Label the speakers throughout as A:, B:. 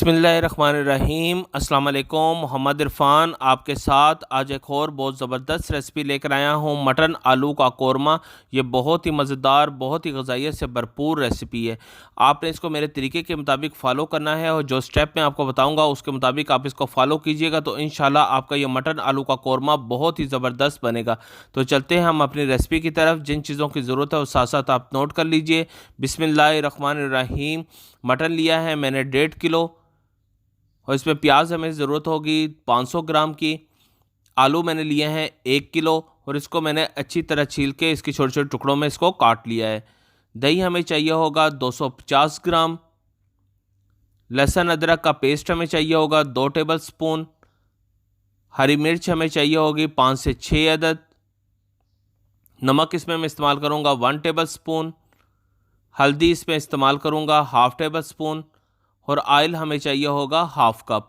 A: बिस्मिल्लाहिर्रहमानिर्रहीम। अस्सलाम वालेकुम। मोहम्मद इरफ़ान आपके साथ आज एक और बहुत ज़बरदस्त रेसिपी लेकर आया हूँ, मटन आलू का कोरमा। ये बहुत ही मज़ेदार, बहुत ही ग़िज़ाइयत से भरपूर रेसिपी है। आपने इसको मेरे तरीके के मुताबिक फ़ॉलो करना है और जो स्टेप मैं आपको बताऊँगा उसके मुताबिक आप इसको फ़ॉलो कीजिएगा तो इंशाल्लाह आपका ये मटन आलू का कोरमा बहुत ही ज़बरदस्त बनेगा। तो चलते हैं हम अपनी रेसिपी की तरफ। जिन चीज़ों की ज़रूरत है वो साथ साथ आप नोट कर लीजिए। बिस्मिल्लाहिर्रहमानिर्रहीम। मटन लिया है मैंने 1.5 किलो और इसमें प्याज हमें ज़रूरत होगी 500 ग्राम की। आलू मैंने लिए हैं 1 किलो और इसको मैंने अच्छी तरह छील के इसके छोटे छोटे टुकड़ों में इसको काट लिया है। दही हमें चाहिए होगा 250 ग्राम। लहसुन अदरक का पेस्ट हमें चाहिए होगा 2 टेबल स्पून। हरी मिर्च हमें चाहिए होगी 5 से 6 अदद। नमक इसमें मैं इस्तेमाल करूँगा 1 टेबल स्पून। हल्दी इसमें इस्तेमाल करूँगा 1/2 टेबल स्पून और ऑयल हमें चाहिए होगा 1/2 कप।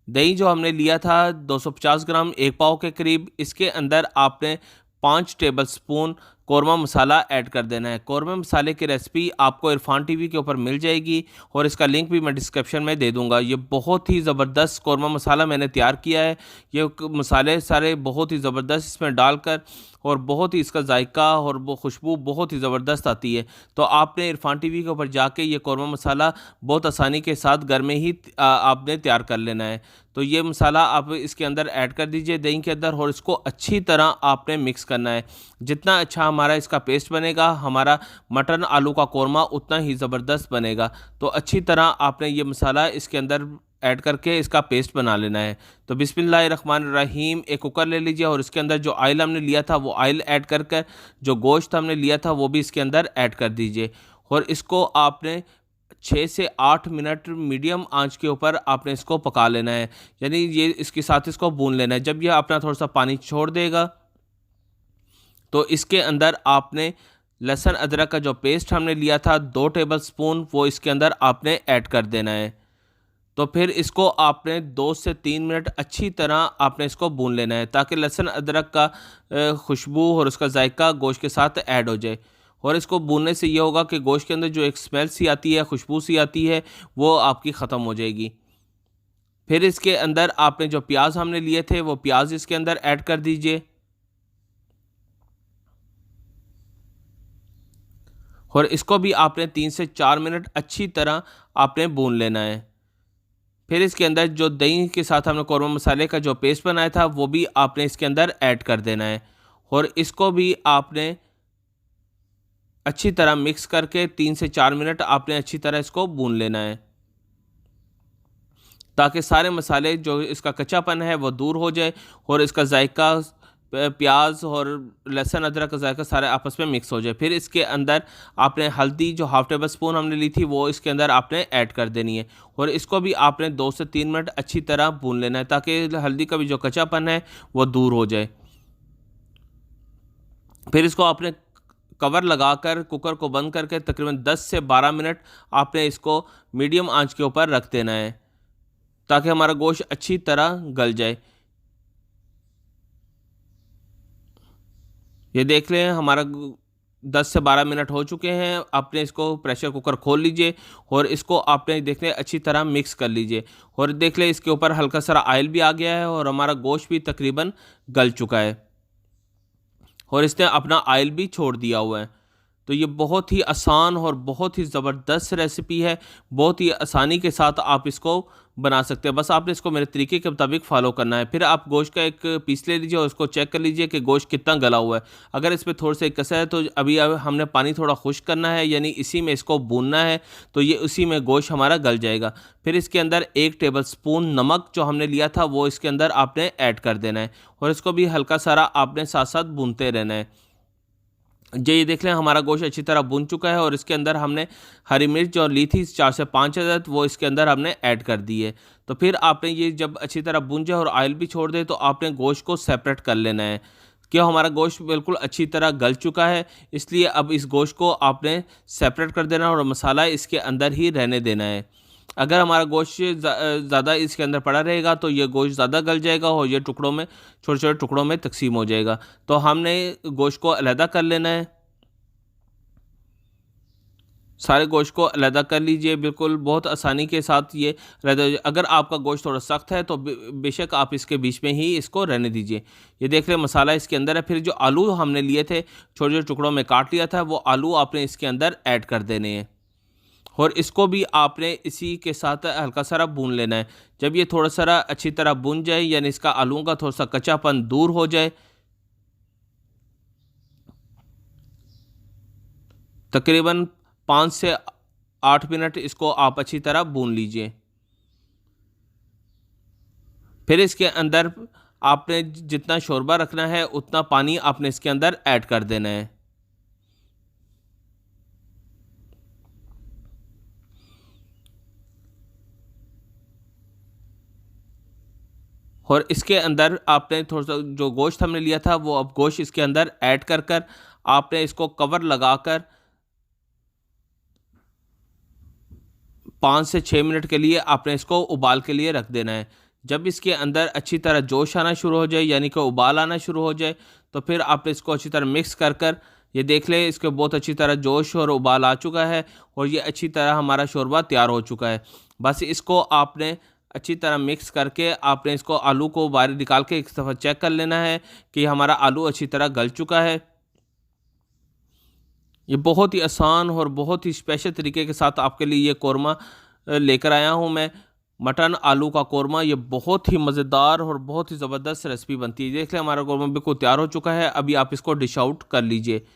A: दही जो हमने लिया था 250 ग्राम, 1 पाव के करीब, इसके अंदर आपने 5 टेबल स्पून कौरमा मसाला ऐड कर देना है। कौरमा मसाले की रेसिपी आपको इरफान टीवी के ऊपर मिल जाएगी और इसका लिंक भी मैं डिस्क्रिप्शन में दे दूंगा। ये बहुत ही ज़बरदस्त कौरमा मसाला मैंने तैयार किया है। ये मसाले सारे बहुत ही ज़बरदस्त इसमें डालकर और बहुत ही इसका जायका और वो खुशबू बहुत ही ज़बरदस्त आती है। तो आपने इरफान टीवी के ऊपर जाके ये कौरमा मसाला बहुत आसानी के साथ घर में ही आपने तैयार कर लेना है। तो ये मसाला आप इसके अंदर ऐड कर दीजिए दही के अंदर और इसको अच्छी तरह आपने मिक्स करना है। जितना अच्छा हमारा इसका पेस्ट बनेगा, हमारा मटन आलू का कोरमा उतना ही ज़बरदस्त बनेगा। तो अच्छी तरह आपने ये मसाला इसके अंदर ऐड करके इसका पेस्ट बना लेना है। तो बिस्मिल्लाहिर्रहमानिर्रहीम, एक कुकर ले लीजिए और इसके अंदर जो ऑयल हमने लिया था वो ऑयल ऐड कर कर जो गोश्त हमने लिया था वो भी इसके अंदर ऐड कर दीजिए और इसको आपने 6 से 8 मिनट मीडियम आंच के ऊपर आपने इसको पका लेना है, यानी ये इसके साथ इसको भून लेना है। जब ये अपना थोड़ा सा पानी छोड़ देगा तो इसके अंदर आपने लहसुन अदरक का जो पेस्ट हमने लिया था 2 टेबल स्पून वो इसके अंदर आपने ऐड कर देना है। तो फिर इसको आपने 2 से 3 मिनट अच्छी तरह आपने इसको भून लेना है ताकि लहसुन अदरक का खुशबू और उसका जायका गोश्त के साथ ऐड हो जाए। और इसको भूनने से ये होगा कि गोश्त के अंदर जो एक स्मेल सी आती है, खुशबू सी आती है, वो आपकी ख़त्म हो जाएगी। फिर इसके अंदर आपने जो प्याज हमने लिए थे वो प्याज इसके अंदर ऐड कर दीजिए और इसको भी आपने 3 से 4 मिनट अच्छी तरह आपने भून लेना है। फिर इसके अंदर जो दही के साथ हमने कौरमा मसाले का जो पेस्ट बनाया था वो भी आपने इसके अंदर ऐड कर देना है और इसको भी आपने अच्छी तरह मिक्स करके 3 से 4 मिनट आपने अच्छी तरह इसको भून लेना है ताकि सारे मसाले जो इसका कच्चापन है वो दूर हो जाए और इसका जायका प्याज और लहसुन अदरक का जायका सारे आपस में मिक्स हो जाए। फिर इसके अंदर आपने हल्दी जो 1/2 टेबल स्पून हमने ली थी वो इसके अंदर आपने ऐड कर देनी है और इसको भी आपने 2 से 3 मिनट अच्छी तरह भून लेना है ताकि हल्दी का भी जो कच्चापन है वो दूर हो जाए। फिर इसको आपने कवर लगाकर कुकर को बंद करके तकरीबन 10 से 12 मिनट आपने इसको मीडियम आंच के ऊपर रख देना है ताकि हमारा गोश्त अच्छी तरह गल जाए। ये देख लें हमारा 10 से 12 मिनट हो चुके हैं। आपने इसको प्रेशर कुकर खोल लीजिए और इसको आपने देख लें अच्छी तरह मिक्स कर लीजिए और देख लें इसके ऊपर हल्का सा ऑयल भी आ गया है और हमारा गोश्त भी तकरीबन गल चुका है और इसने अपना ऑयल भी छोड़ दिया हुआ है। तो ये बहुत ही आसान और बहुत ही ज़बरदस्त रेसिपी है। बहुत ही आसानी के साथ आप इसको बना सकते हैं, बस आपने इसको मेरे तरीके के मुताबिक फ़ॉलो करना है। फिर आप गोश्त का एक पीस ले लीजिए और उसको चेक कर लीजिए कि गोश्त कितना गला हुआ है। अगर इस पर थोड़ा सा कसा है तो अभी हमने पानी थोड़ा खुश्क करना है, यानी इसी में इसको भूनना है तो ये उसी में गोश्त हमारा गल जाएगा। फिर इसके अंदर 1 टेबल स्पून नमक जो हमने लिया था वो इसके अंदर आपने ऐड कर देना है और इसको भी हल्का सारा आपने साथ साथ भूनते रहना है। ये देख लें हमारा गोश्त अच्छी तरह भुन चुका है और इसके अंदर हमने हरी मिर्च जो ली थी 4 से 5 अदद वो इसके अंदर हमने ऐड कर दी है। तो फिर आपने ये जब अच्छी तरह भुन जाए और ऑयल भी छोड़ दे तो आपने गोश्त को सेपरेट कर लेना है। क्यों, हमारा गोश्त बिल्कुल अच्छी तरह गल चुका है, इसलिए अब इस गोश्त को आपने सेपरेट कर देना और मसाला इसके अंदर ही रहने देना है। अगर हमारा गोश्त ज़्यादा इसके अंदर पड़ा रहेगा तो ये गोश्त ज़्यादा गल जाएगा और ये टुकड़ों में, छोटे छोटे टुकड़ों में तकसीम हो जाएगा। तो हमने गोश्त को अलहदा कर लेना है। सारे गोश्त को अलहदा कर लीजिए, बिल्कुल बहुत आसानी के साथ ये अलहदा। अगर आपका गोश्त थोड़ा सख्त है तो बेशक आप इसके बीच में ही इसको रहने दीजिए। ये देख रहे मसाला इसके अंदर है। फिर जो आलू हमने लिए थे, छोटे छोटे टुकड़ों में काट लिया था, वो आलू आपने इसके अंदर ऐड कर देने हैं और इसको भी आपने इसी के साथ हल्का सा भून लेना है। जब ये थोड़ा सा अच्छी तरह भून जाए, यानी इसका आलूओं का थोड़ा सा कच्चापन दूर हो जाए, तकरीबन 5 से 8 मिनट इसको आप अच्छी तरह भून लीजिए। फिर इसके अंदर आपने जितना शोरबा रखना है उतना पानी आपने इसके अंदर ऐड कर देना है। और इसके अंदर आपने थोड़ा सा जो गोश्त हमने लिया था, वो अब गोश्त इसके अंदर ऐड कर कर आपने इसको कवर लगाकर 5 से 6 मिनट के लिए आपने इसको उबाल के लिए रख देना है। जब इसके अंदर अच्छी तरह जोश आना शुरू हो जाए, यानी कि उबाल आना शुरू हो जाए, तो फिर आप इसको अच्छी तरह मिक्स कर कर ये देख लें इसके बहुत अच्छी तरह जोश और उबाल आ चुका है और ये अच्छी तरह हमारा शोरबा तैयार हो चुका है। बस इसको आपने अच्छी तरह मिक्स करके आपने इसको आलू को बाहर निकाल के एक दफ़ा चेक कर लेना है कि हमारा आलू अच्छी तरह गल चुका है। ये बहुत ही आसान और बहुत ही स्पेशल तरीके के साथ आपके लिए ये कौरमा लेकर आया हूँ मैं, मटन आलू का कौरमा। ये बहुत ही मज़ेदार और बहुत ही ज़बरदस्त रेसिपी बनती है। देख लें हमारा कौरमा बिल्कुल तैयार हो चुका है। अभी आप इसको डिश आउट कर लीजिए।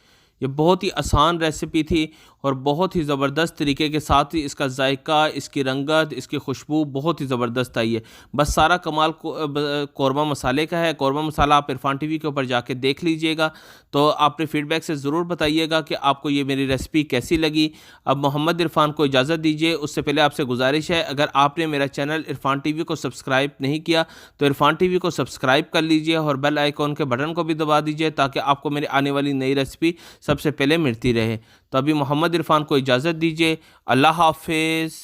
A: ये बहुत ही आसान रेसिपी थी और बहुत ही ज़बरदस्त तरीके के साथ ही इसका जायका, इसकी रंगत, इसकी खुशबू बहुत ही ज़बरदस्त आई है। बस सारा कमाल कौरमा मसाले का है। कौरमा मसाला आप इरफान टीवी के ऊपर जाके देख लीजिएगा। तो आपने फीडबैक से ज़रूर बताइएगा कि आपको ये मेरी रेसिपी कैसी लगी। अब मोहम्मद इरफान को इजाज़त दीजिए। उससे पहले आपसे गुजारिश है, अगर आपने मेरा चैनल इरफान टीवी को सब्सक्राइब नहीं किया तो इरफान टीवी को सब्सक्राइब कर लीजिए और बेल आइकॉन के बटन को भी दबा दीजिए ताकि आपको मेरी आने वाली नई रेसिपी सबसे पहले मिलती रहे। तो अभी मोहम्मद इरफान को इजाज़त दीजिए। अल्लाह हाफिज़।